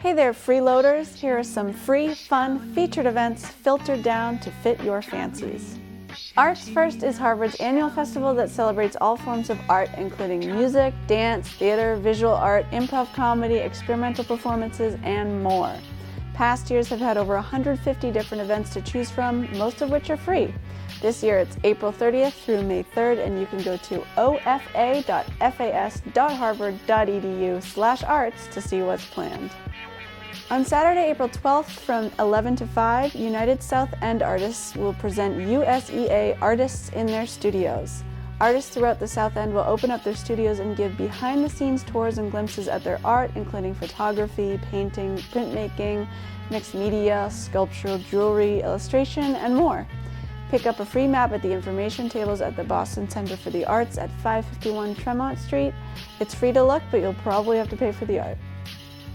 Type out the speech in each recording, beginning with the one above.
Hey there, freeloaders! Here are some free, fun, featured events filtered down to fit your fancies. Arts First is Harvard's annual festival that celebrates all forms of art, including music, dance, theater, visual art, improv comedy, experimental performances, and more. Past years have had over 150 different events to choose from, most of which are free. This year it's April 30th through May 3rd, and you can go to ofa.fas.harvard.edu/arts to see what's planned. On Saturday, April 12th from 11 to 5, United South End artists will present USEA Artists in their Studios. Artists throughout the South End will open up their studios and give behind-the-scenes tours and glimpses at their art, including photography, painting, printmaking, mixed media, sculptural jewelry, illustration, and more. Pick up a free map at the information tables at the Boston Center for the Arts at 551 Tremont Street. It's free to look, but you'll probably have to pay for the art.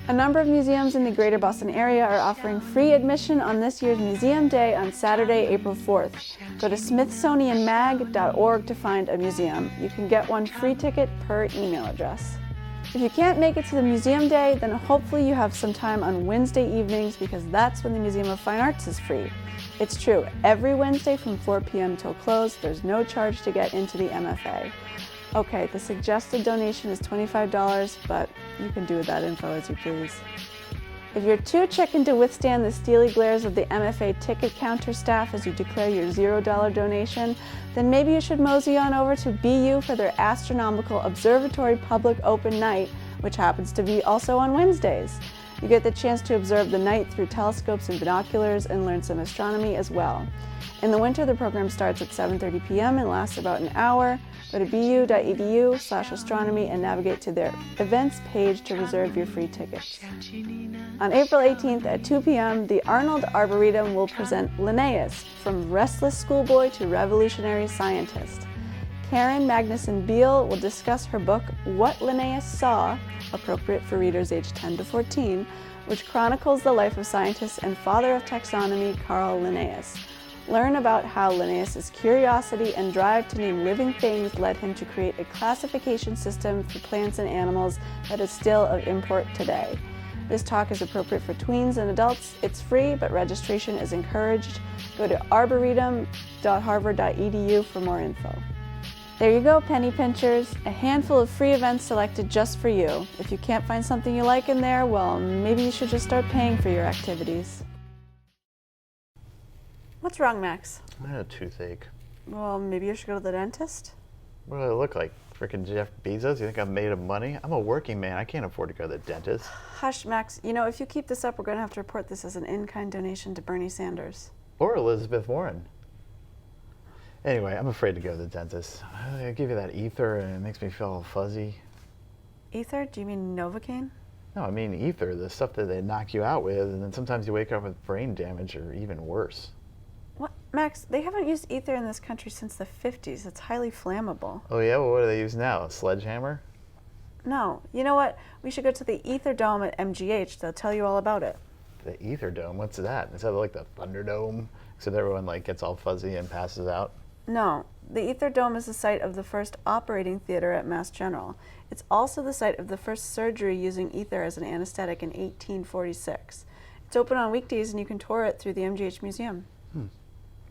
A number of museums in the greater Boston area are offering free admission on this year's Museum Day on Saturday, April 4th. Go to smithsonianmag.org to find a museum. You can get one free ticket per email address. If you can't make it to the Museum Day, then hopefully you have some time on Wednesday evenings, because that's when the Museum of Fine Arts is free. It's true, every Wednesday from 4 p.m. till close, there's no charge to get into the MFA. Okay, the suggested donation is $25, but you can do with that info as you please. If you're too chicken to withstand the steely glares of the MFA ticket counter staff as you declare your $0 donation, then maybe you should mosey on over to BU for their astronomical Observatory Public Open Night, which happens to be also on Wednesdays. You get the chance to observe the night through telescopes and binoculars and learn some astronomy as well. In the winter, the program starts at 7:30 p.m. and lasts about an hour. Go to bu.edu/astronomy and navigate to their events page to reserve your free tickets. On April 18th at 2 p.m., the Arnold Arboretum will present Linnaeus, From Restless Schoolboy to Revolutionary Scientist. Karen Magnuson-Beal will discuss her book, What Linnaeus Saw, appropriate for readers aged 10 to 14, which chronicles the life of scientist and father of taxonomy Carl Linnaeus. Learn about how Linnaeus' curiosity and drive to name living things led him to create a classification system for plants and animals that is still of import today. This talk is appropriate for tweens and adults. It's free, but registration is encouraged. Go to arboretum.harvard.edu for more info. There you go, penny pinchers. A handful of free events selected just for you. If you can't find something you like in there, well, maybe you should just start paying for your activities. What's wrong, Max? I had a toothache. Well, maybe you should go to the dentist. What do I look like? Frickin' Jeff Bezos? You think I'm made of money? I'm a working man. I can't afford to go to the dentist. Hush, Max. You know, if you keep this up, we're going to have to report this as an in-kind donation to Bernie Sanders. Or Elizabeth Warren. Anyway, I'm afraid to go to the dentist. I give you that ether and it makes me feel all fuzzy. Ether? Do you mean Novocaine? No, I mean ether, the stuff that they knock you out with, and then sometimes you wake up with brain damage or even worse. What? Max, they haven't used ether in this country since the 50s. It's highly flammable. Oh yeah? Well, what do they use now? A sledgehammer? No. You know what? We should go to the Ether Dome at MGH. They'll tell you all about it. The Ether Dome? What's that? Is that like the Thunderdome? So everyone like gets all fuzzy and passes out? No. The Ether Dome is the site of the first operating theater at Mass General. It's also the site of the first surgery using ether as an anesthetic in 1846. It's open on weekdays and you can tour it through the MGH Museum.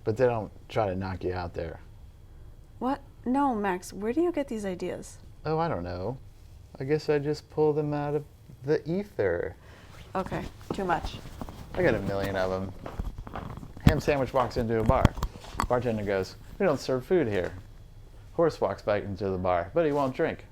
But they don't try to knock you out there. What? No, Max, where do you get these ideas? Oh, I don't know. I guess I just pull them out of the ether. Okay, too much. I got a million of them. Ham sandwich walks into a bar. Bartender goes, "We don't serve food here." Horse walks back into the bar, but he won't drink.